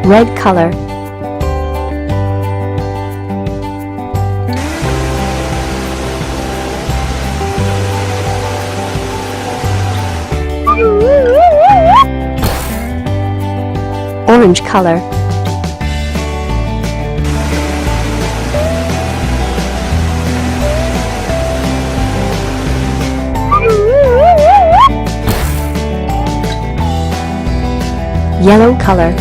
Red color. Orange color. Yellow color.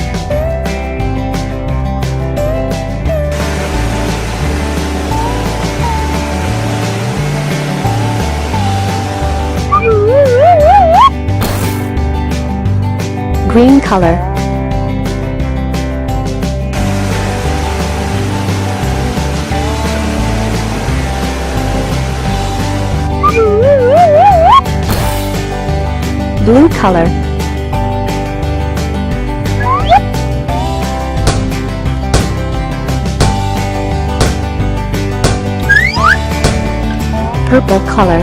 Green color. Blue color. Purple color.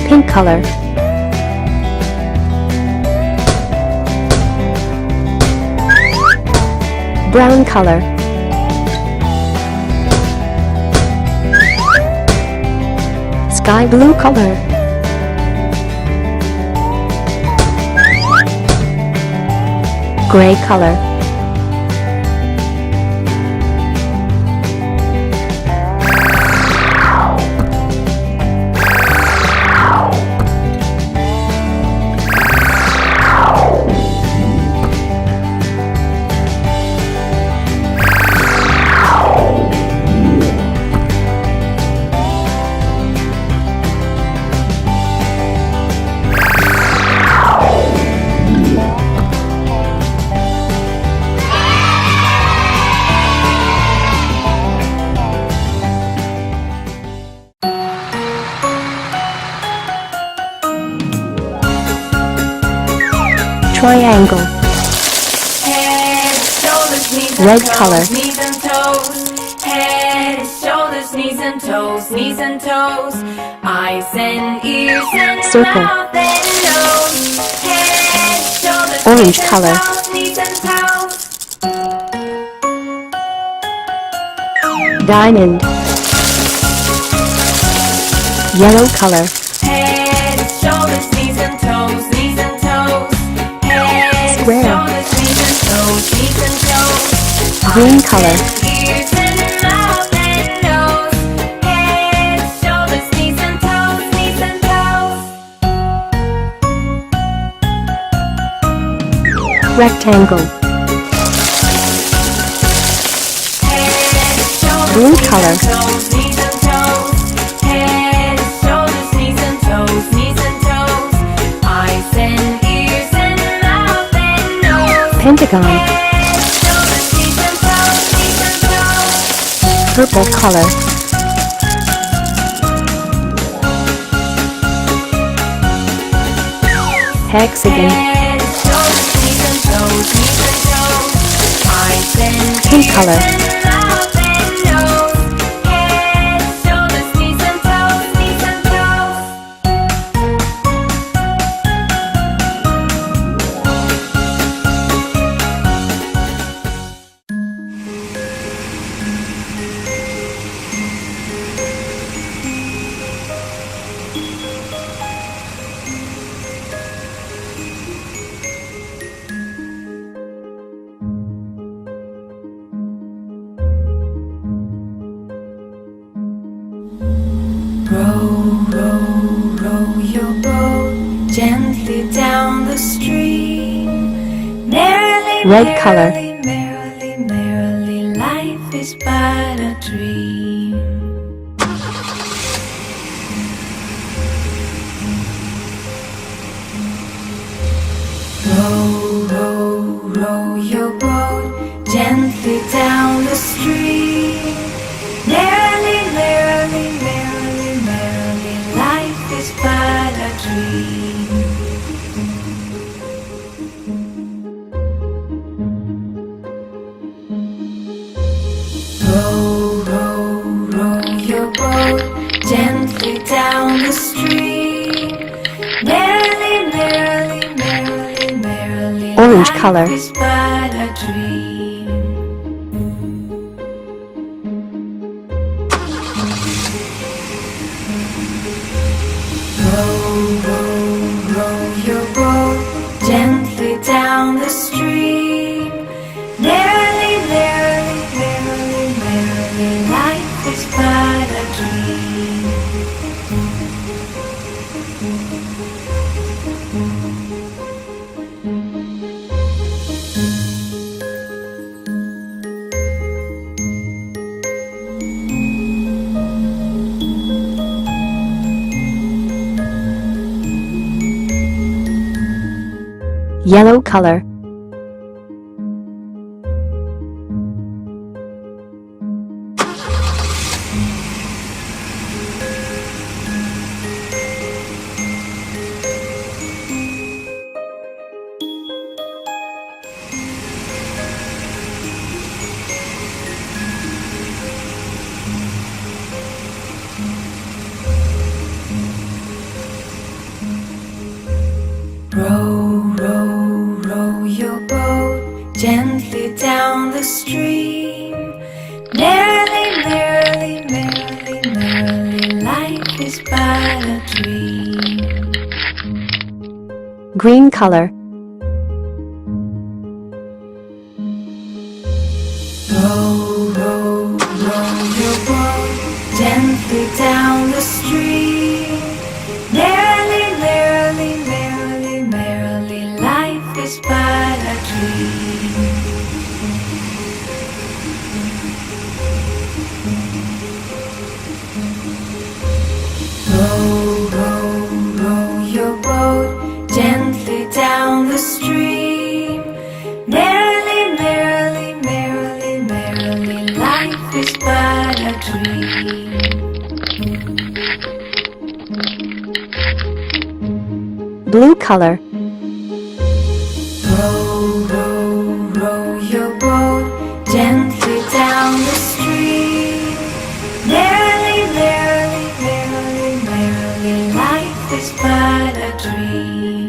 Pink color. Brown color. Sky blue color. Gray color. Triangle. Head, shoulders, knees and Red toes, color. knees and toes. Head, shoulders, knees and toes, knees and toes. Eyes and ears and Circle. mouth and nose. Head, shoulders, Orange knees and color. toes, knees and toes. Diamond. Yellow color. Head, shoulders, knees and toes, knees and toes. Head, Square. shoulders, knees and toes, knees and toes. Green color. Ears and mouth and nose. Head, shoulders, knees and toes, knees and toes. Rectangle. Head, shoulders, Blue knees color. and toes, knees and toes. Head, shoulders, knees and toes, knees and toes. Eyes and ears and mouth and nose. Pentagon. Head, shoulders, knees and toes, knees and toes. Purple color. Hexagon. Head, shoulders, knees and toes, knees and toes. Eyes and Pink ears color. and mouth and nose. Head, shoulders, knees and toes, knees and toes. Row, row, row your boat gently down the stream. Merrily, Red color. merrily, merrily, merrily, life is but a dream. Row, row, row your boat gently down the stream. Merrily, merrily, merrily, merrily, life is but a dream. Row, row, row your boat gently down the stream. Orange color. Life is but a dream. Row, row, row your boat gently down the stream. Merrily, merrily, merrily, merrily, life is but a dream. Yellow color. Row, row, row your boat gently down the stream. Merrily, merrily, merrily, merrily, life is but a dream. Green color. Row, row, row your boat gently down the stream. Merrily, merrily, merrily, merrily, life is but a dream. Row, row, row your boat gently down the stream. Merrily, merrily, merrily, merrily, life is but a dream. Blue color. Row, row, row your boat gently down the stream. Merrily, merrily, merrily, merrily, life is but a dream.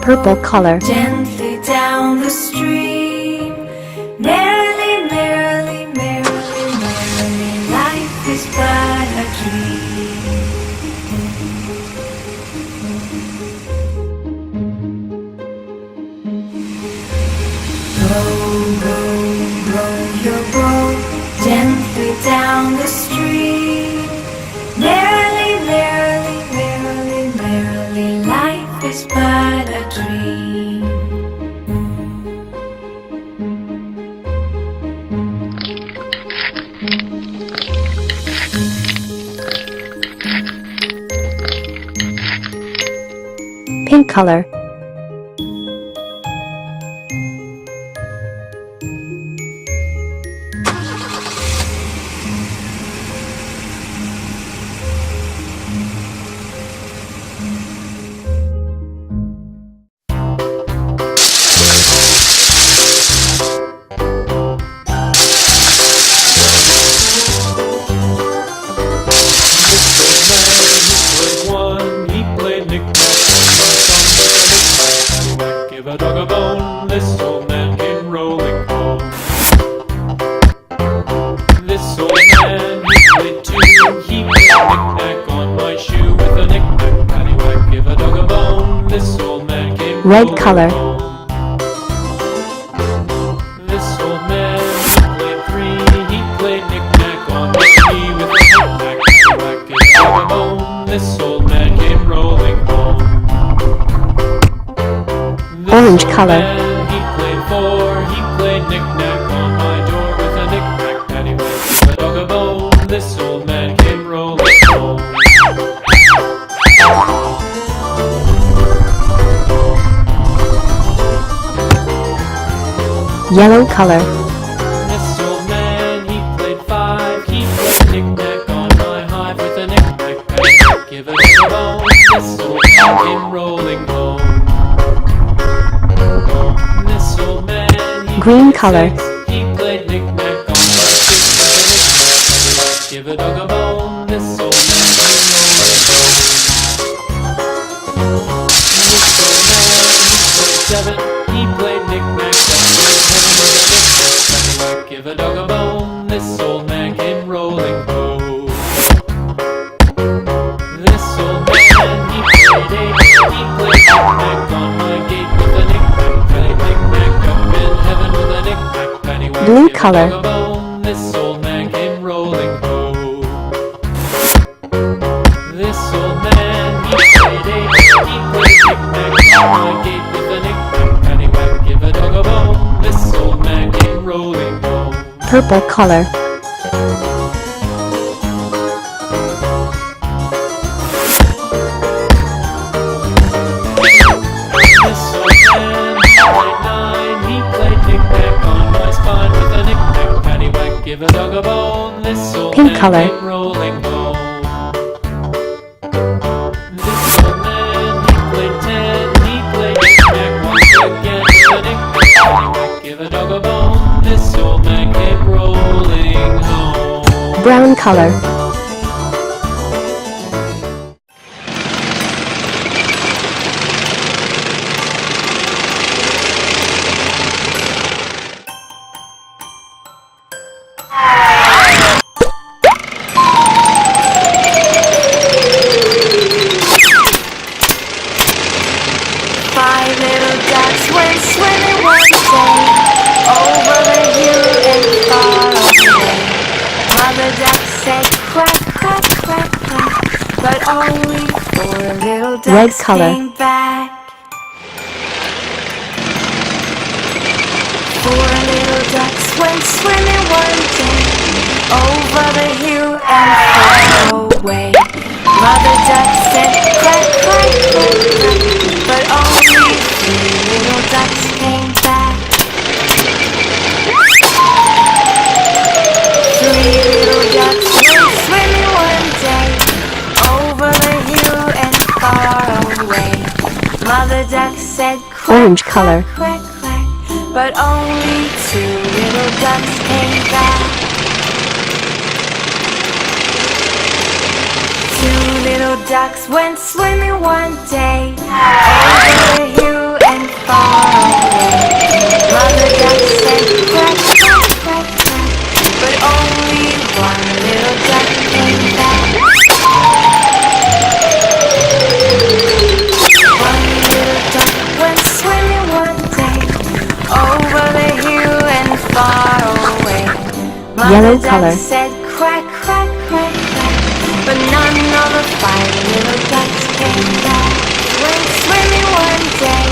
Purple color. Gently down the stream. Merrily, merrily, merrily, merrily, life is but a dream. Row, row, row your boat gently down the stream. Merrily, merrily, merrily, merrily, life is but a dream. Pink color. Give a dog a bone, this old man came rolling home. This old man, he played too. He played knick-knack on my shoe with a knick-knack, paddywhack. Give a dog a bone, this old man came Red rolling color. home. This old man, he played three. He played knick-knack on my knee with a knick-knack, paddywhack. Give a dog a bone, this old man came rolling home. Orange color. He played four, he played knick-knack on my door with a knick-knack, paddywhack. Give a dog a bone, this old man came rolling home. Yellow color. This old man, he played five. He played knick-knack on my hive with a knick-knack, paddywhack, give it a bone. This old man came rolling home. This old man, he Green played color. six. He played knick-knack on my six with a knick-knack, paddywhack, give a dog a bone. This old man came rolling home. This old man, he played seven. He played knick-knack, paddywhack, give a dog a bone. This old man came rolling home. This old man, he played eight. He played knick-knack on my gate with a knick-knack, paddywhack, up in heaven with a knick-knack, paddywhack, Blue give a color. dog a bone. This old man came rolling home. This old man, he played eight. He played knick-knack on my gate with a knick-knack, paddywhack, give a dog a bone. This old man came rolling home. Purple color. This old man, he played nine. He played knick-knack on my spine with a knick-knack, paddywhack, give a dog a bone. This old Pink man color. came rolling home. This old man, he played ten. He played knick-knack once again with a knick-knack, paddywhack, give a dog a bone. This old man came rolling home. Brown color. Five little ducks went swimming one day over the hill and far away. Mother duck said quack, quack, quack, quack, but only four little ducks Red color. came back. Four little ducks went swimming one day over the hill and far away. Mother duck said quack, quack, quack, quack, but only three little ducks came back. Three little ducks went swimming one day over the hill and far away. Mother duck said quack, Orange color. quack, quack, but only two little ducks came back. Two little ducks went swimming one day over the hill and far away. Mother duck said quack, quack, quack, quack, but only one little duck came back. One little duck went swimming one day over the hill and far away. Mother Yellow duck color. said quack, quack, quack, quack, but none of the five little ducks came back. Went swimming one day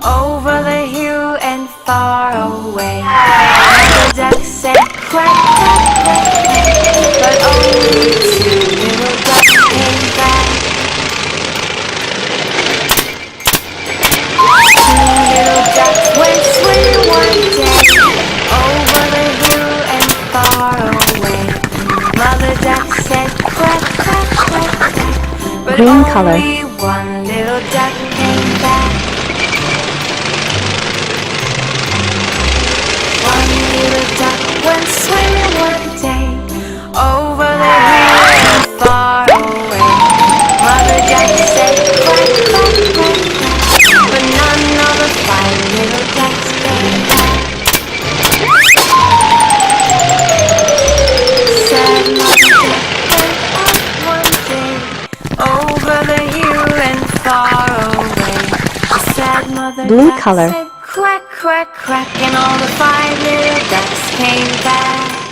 over the hill and far away. Mother duck said quack, quack, quack, quack, but only two little ducks came back. Two little ducks went swimming one day over the hill and far away. Mother duck said quack, quack, quack, quack, but Green only color. one little duck came back. One little duck went swimming one day over the hill and far away. Mother duck said quack, quack, quack, quack, but none of the five little ducks came back. Sad mother duck went up one day over the hill and far away. The sad mother Blue duck color. said quack, quack, quack, and all the five little ducks came back.